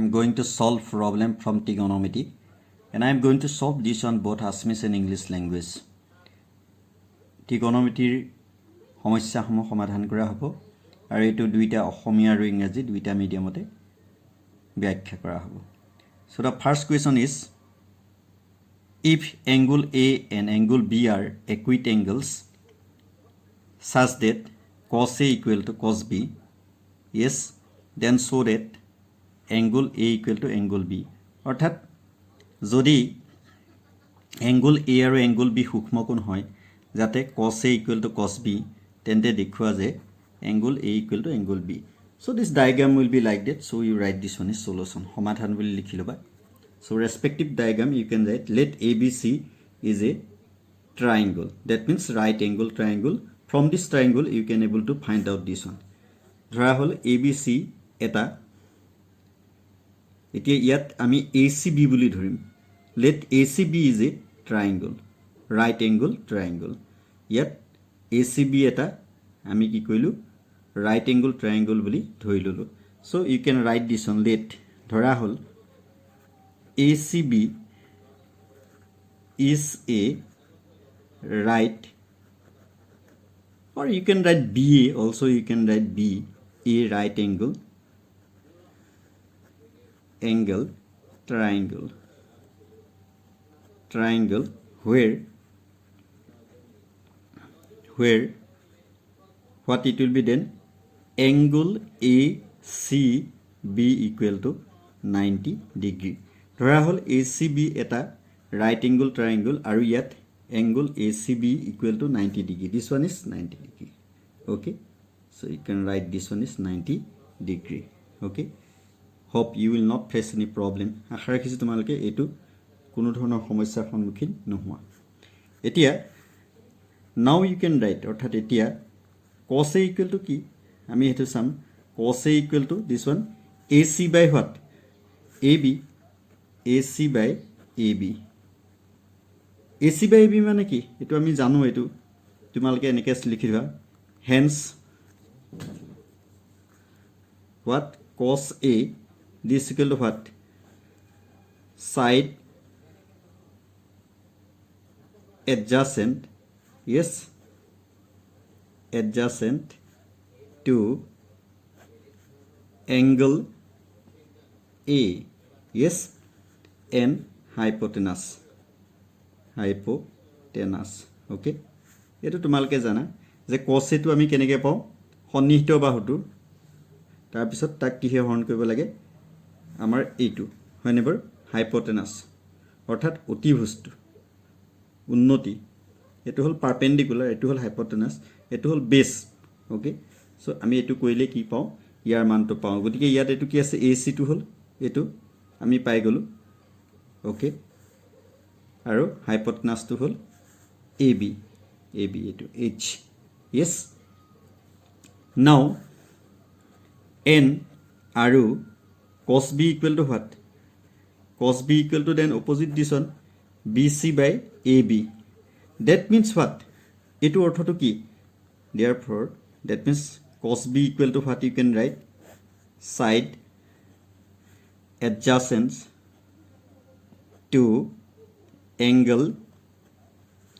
I'm going to solve problem from trigonometry, and I'm going to solve this on both Assamese and English language. Trigonometry সমস্যাসমূহ সমাধান কৰা হ'ব আৰু এটো দুইটা অসমীয়া আৰু ইংৰাজী দুইটা মিডিয়ামতে ব্যাখ্যা কৰা হ'ব. So the first question is, if angle A and angle B are equate angles such that cos A equal to cos B, yes, then show that angle A equal to angle B. অর্থাৎ যদি angle A আৰু angle B সূক্ষ্মকোণ হয় যাতে cos A equal to cos B, তেন্তে দেখুৱা যে angle A equal to angle B. So this diagram will be like that. So you write this one is solution. সমাধান বুলি লিখি লবা. So respective diagram you can write, let ABC is a triangle. That means right angle triangle. From this triangle you can able to find out this one. ধৰা হল ABC এটা, এতিয়া ইয়াত আমি ACB বুলি ধৰিম. Let ACB is a triangle, right angle triangle. ইয়াত ACB এটা আমি কি কইলো right angle triangle বুলি ধৰি ললো. So you can write this one, let ধৰা হল ACB is a right, or you can write BA also, you can write B, a right angle triangle where what it will be then, angle ACB equal to 90 degree. ধৰা হল ACB এটা right angle triangle আৰু ইয়াত angle ACB equal to 90 degree. This one is 90 degree. Okay, so you can write this one is 90 degree. Okay, hope you will not face any problem. আশা ৰাখিছো তোমালোকে এটো কোনো ধৰণৰ সমস্যাৰ সন্মুখীন নোহোৱা. এতিয়া now you can write, অৰ্থাৎ এতিয়া cos A equal to কি আমি হেতু চাম. cos A equal to this one AC by what, AB, AC by AB. AC by AB মানে কি এটো আমি জানো, এটো তোমালোকে এনেকে লিখি দিবা. hence what, cos A this equal to what, side adjacent, yes, adjacent to angle A, yes, and hypotenuse. Okay, এটো তোমালকে জানা যে cos A টো আমি কেনেকে পাও, সন্নিহিত বাহুটো তাৰ পিছত তাক কিহে হৰণ কৰিব লাগে আমাৰ এইটো whenever hypotenuse, অৰ্থাৎ অতিভুজটো উন্নতি, এটো হল পারপেন্ডিকুলার, এটো হল hypotenuse, এটো হল বেস. ওকে, সো আমি এটো কইলে কি পাও, ইয়াৰ মানটো পাও. গতিকে ইয়াত এটো কি আছে, AC টো হল এটো আমি পাই গলো. ওকে, আৰু hypotenuse টো হল AB এটো H. yes, now n আৰু cos B equal to what, cos B equal to then opposite this one BC by AB. That means what, eto ortho to ki, therefore that means cos B equal to what, you can write side adjacent to angle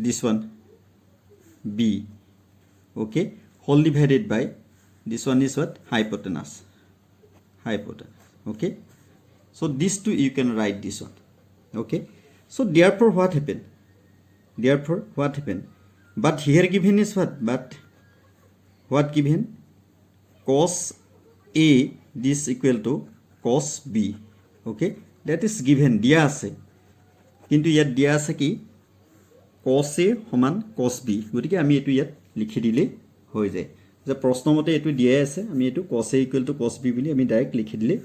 this one B, okay, whole divided by this one is what, hypotenuse. Okay, so these two you can write this one. Okay, so therefore what happened, but here given is what given, cos A this equal to cos B. Okay, that is given, দিয়া আছে, কিন্তু ইয়াত দিয়া আছে কি cos A সমান cos B. গতিকে আমি এটো ইয়াত লিখি দিলে হৈ যায় যে প্ৰশ্নমতে এটো দিয়া আছে, আমি এটো cos A equal to cos B বুলি আমি ডাইৰেক্ট লিখি দিলে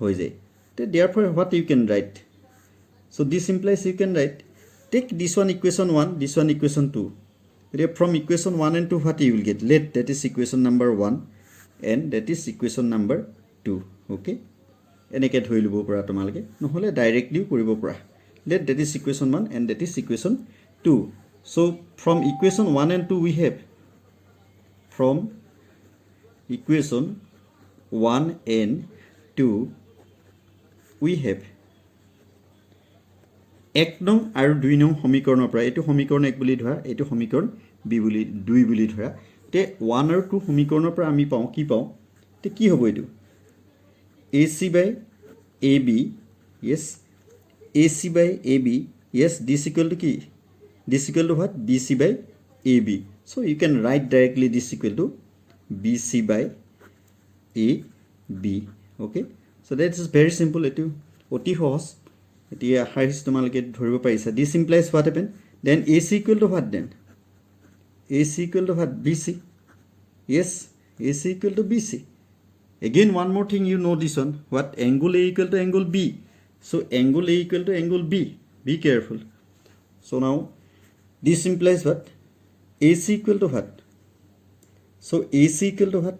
হৈ যায়. Therefore what you can write, so this implies you can write, take this one equation 1, this one equation 2. From equation 1 and 2 what you will get, let that is equation number 1 and that is equation number 2. Okay, এনেকে ধৰি লব পৰা তোমালকে, নহলে directly কৰিব পৰা. Let that is equation 1 and that is equation 2. So from equation 1 and 2 we have, from equation 1 and 2 we have 1 নং আৰু 2 নং সমীকৰণৰ পৰা এইটো সমীকৰণ 1 বুলি ধৰা এইটো সমীকৰণ 2 বুলি ধৰা তে 1 আৰু 2 সমীকৰণৰ পৰা আমি পাওঁ কি পাওঁ তে কি হ'ব এইটো AC by AB yes AC by AB yes this equal to কি this equal to what BC by AB so you can write directly this equal to BC by AB okay so that is very simple etu oti sahaj etia haris tomalke dhoribo paisa this implies what happen then AC equal to what then AC equal to what BC yes AC equal to BC again one more thing you know this one what angle A equal to angle B so angle A equal to angle B be careful so now this implies what AC equal to what so AC equal to what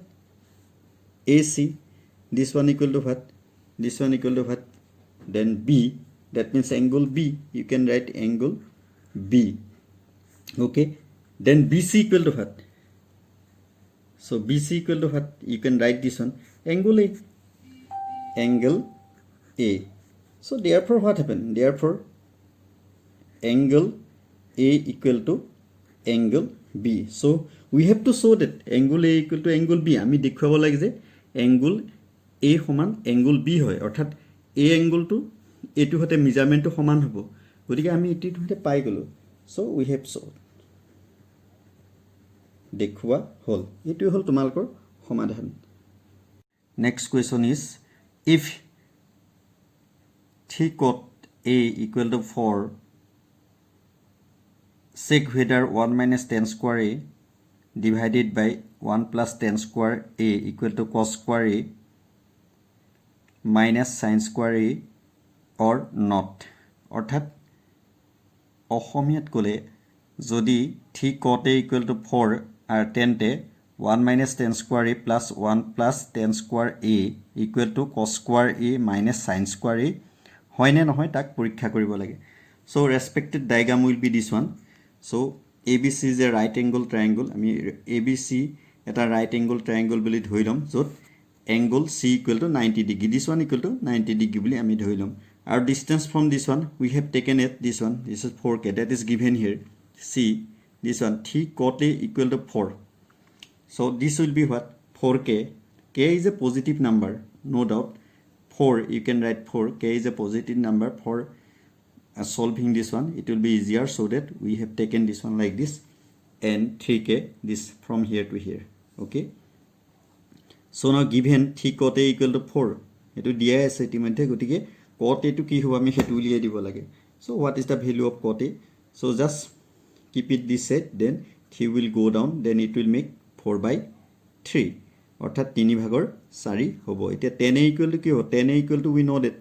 AC this one equal to what this one equal to what then B that means angle B you can write angle B okay then BC equal to what so BC equal to what you can write this one angle A so therefore what happened therefore angle A equal to angle B so we have to show that angle A equal to angle B আমি দেখাব লাগে যে angle A সমান angle B হয় অর্থাৎ A angle to এটো হতে measurement তো সমান হ'ব গতিকে আমি এটো হতে পাই গলো so we have shown দেখুৱা হল এটো হল তোমালকৰ সমাধান next question is if t cot A equal to 4 sec whether 1 minus tan square A divided by 1 plus tan square A equal to cos square A minus sin square A or not অর্থাৎ অসমীয়াত কলে যদি t cot A equal to 4 আর তেন্তে 1 minus tan square A plus 1 plus tan square A equal to cos square A minus sin square A হয় নে নহয় তাক পৰীক্ষা কৰিব লাগে so respected diagram will be this one so ABC is a right angle triangle আমি ABC এটা right angle triangle বুলি ধৰি লম যত angle C equal to 90 degree this one equal to 90 degree বুলি আমি ধৰি লম our distance from this one we have taken it this one this is 4k that is given here C this one t cot A equal to 4 so this will be what 4k k is a positive number no doubt 4 you can write 4 k is a positive number for solving this one it will be easier so that we have taken this one like this and 3k this from here to here okay so now given t cot A equal to 4 etu dia ase itimodhe gotike cot A to ki hoba ami hetu uliye dibo lage so what is the value of cot A so just keep it this set then t will go down then it will make 4 by 3 অর্থাৎ 3 ভাগৰ 4 হ'ব এতিয়া tan A equal to কি হ'ব tan A equal to we know that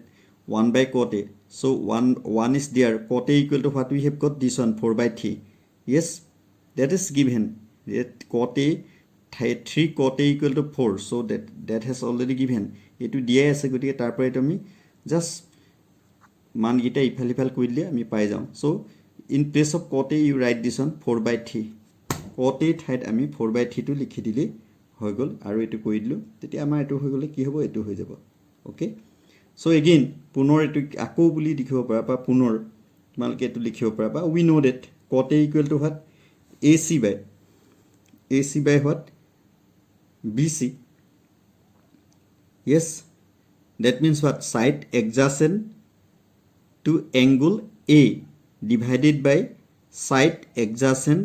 1 by cot A so 1 is there cot A equal to what we have got this one 4 by 3 yes that is given that cot A 3 cot A equal to 4 so that has already given etu dia ase gotike tar pora etu ami just মান গিটা ইফাল ইফাল কৰিলে আমি পাই যাম so in place of cot A you write this one 4 by 3 cot A ঠাইত আমি 4 by 3 টো লিখি দিলে হৈ গল আৰু এটো কৰি দিলো তেতিয়া আমাৰ এটো হৈ গলে কি হ'ব এটো হৈ যাব ওকে so again পুনৰ এটো আকো বুলি লিখিব পাৰা বা পুনৰ তোমালকে এটো লিখিব পাৰা বা we know that cot A equal to what AC by what BC yes that means what side adjacent to angle A divided by side adjacent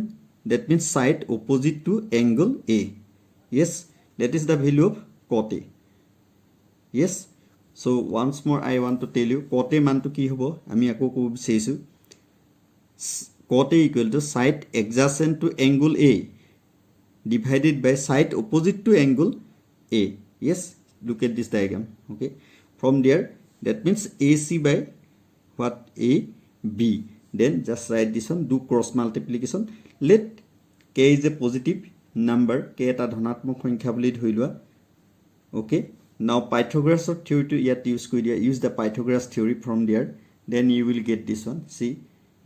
that means side opposite to angle A yes that is the value of cot A yes so once more I want to tell you cot A মান to ki hobo ami ako ko seisu cot A equal to side adjacent to angle A divided by side opposite to angle A yes look at this diagram okay from there that means AC by what A B then just write this one do cross multiplication let k is a positive number k eta dhanatmok সংখ্যা বুলি ধৰিলোৱা okay now Pythagoras theory to yet use koidia use the Pythagoras theory from there then you will get this one see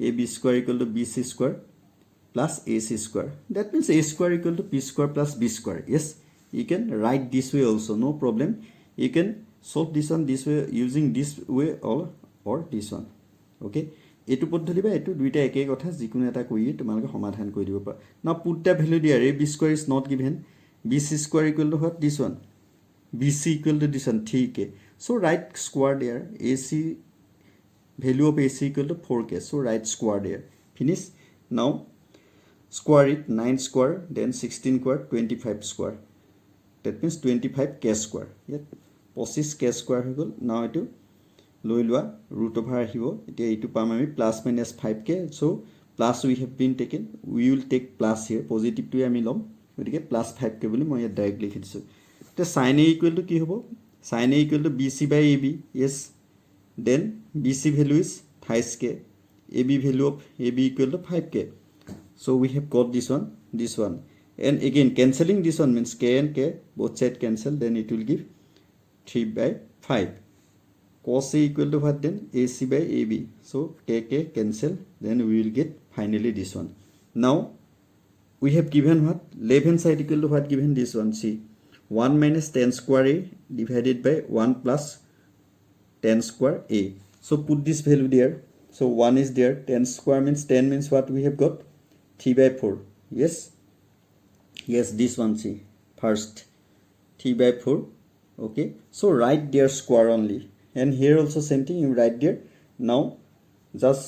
AB square equal to BC square plus AC square that means A square equal to P square plus B square yes you can write this way also no problem you can solve this one this way using this way or this one. Okay, এইটো পদ্ধতি বা এইটো দুইটা একেই কথা যিকোনো এটা কৰি তোমালোকে সমাধান কৰি দিব পাৰা. Now put the value there. AB square is not given. BC square equal to what? This one. BC equal to this one. ठीक है. So write square there. AC value of AC equal to 4k. So write square there. Finish. Now square it. 9 square, then 16 square, 25 square. That means 25k square. Yeah. 25k square হৈ গ'ল. Now এইটো লৈ লোৱা root over আহিব. এতিয়া এইটো পাম আমি plus minus 5k. So plus we have been taken. We will take plus here. Positive টোৱে আমি ল'ম. গতিকে plus 5k বুলি মই ইয়াত ডাইৰেক্ট লিখি দিছোঁ. এতিয়া sin a equal to কি হ'ব? Sin a equal to BC by AB. Yes. Then BC value is 28k. AB value of AB equal to 5k. So we have got this one. And again cancelling this one means k and k both side cancel, then it will give 3 by 5. Cos a equal to what then? AC by AB. So k cancel, then we will get finally this one. Now we have given what? Left hand side equal to what given? This one. See, 1 minus 10 square a divided by 1 plus 10 square a. So put this value there. So 1 is there. 10 square means 10 means what we have got? 3 by 4. Yes. Yes, this one. See, first 3 by 4. Okay. So write there square only. And here also same thing. You write there. Now just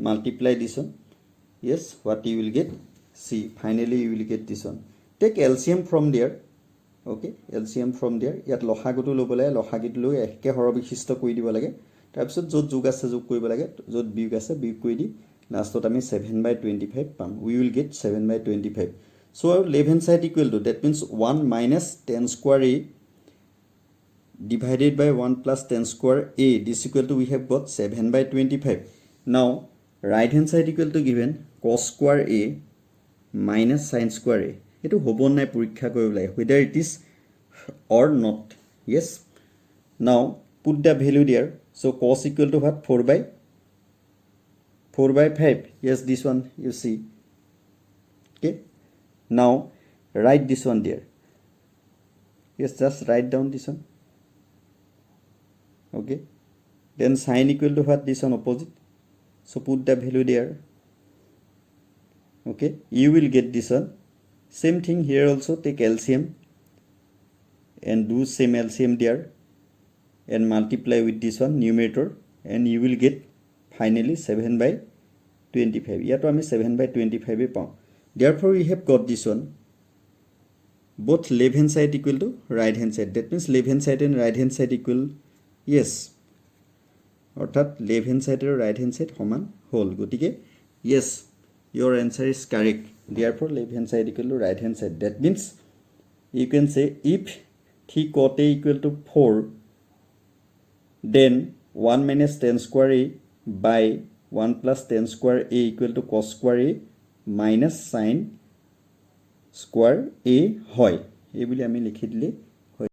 multiply this one. Yes. What you will get? See, finally you will get this one. Take LCM from there. Okay, LCM from there. ইয়াত লসাগুটো ল'ব লাগে, লসাগুটো লৈ একে হৰবিশিষ্ট কৰি দিব লাগে. তাৰপিছত য'ত যোগ আছে যোগ কৰিব লাগে, য'ত বিয়োগ আছে বিয়োগ কৰি দি লাষ্টত আমি 7/25 পাম. We will get 7/25. So our left hand side equal to, that means 1 minus 10 square a divided by 1 plus 10 square a. This equal to we have got 7/25. Now right hand side equal to given cos square a minus sin square a. It will hobo na purikha koribole whether it is or not. Yes. Now put the value there. So cos equal to what? 4 by 5. Yes, this one you see. Okay. Now write this one there. Yes, just write down this one. Okay. Then sin equal to what? This one opposite. So put the value there. Okay. You will get this one. Same thing here also. Take LCM and do same LCM there and multiply with this one numerator, and you will get finally 7/25. Yeah, to ami 7/25 পাওঁ. Therefore we have got this one. Both left hand side equal to right hand side. That means left hand side and right hand side equal. Yes. অর্থাৎ left hand side and right hand side সমান হ'ল. গতিকে yes, your answer is correct. Therefore left hand side equal to right hand side. That means you can say if 3 cot a equal to 4, then 1 minus 10 square a by 1 plus 10 square a equal to cos square a minus sin square a হয়. এই বুলি আমি লিখি দিলে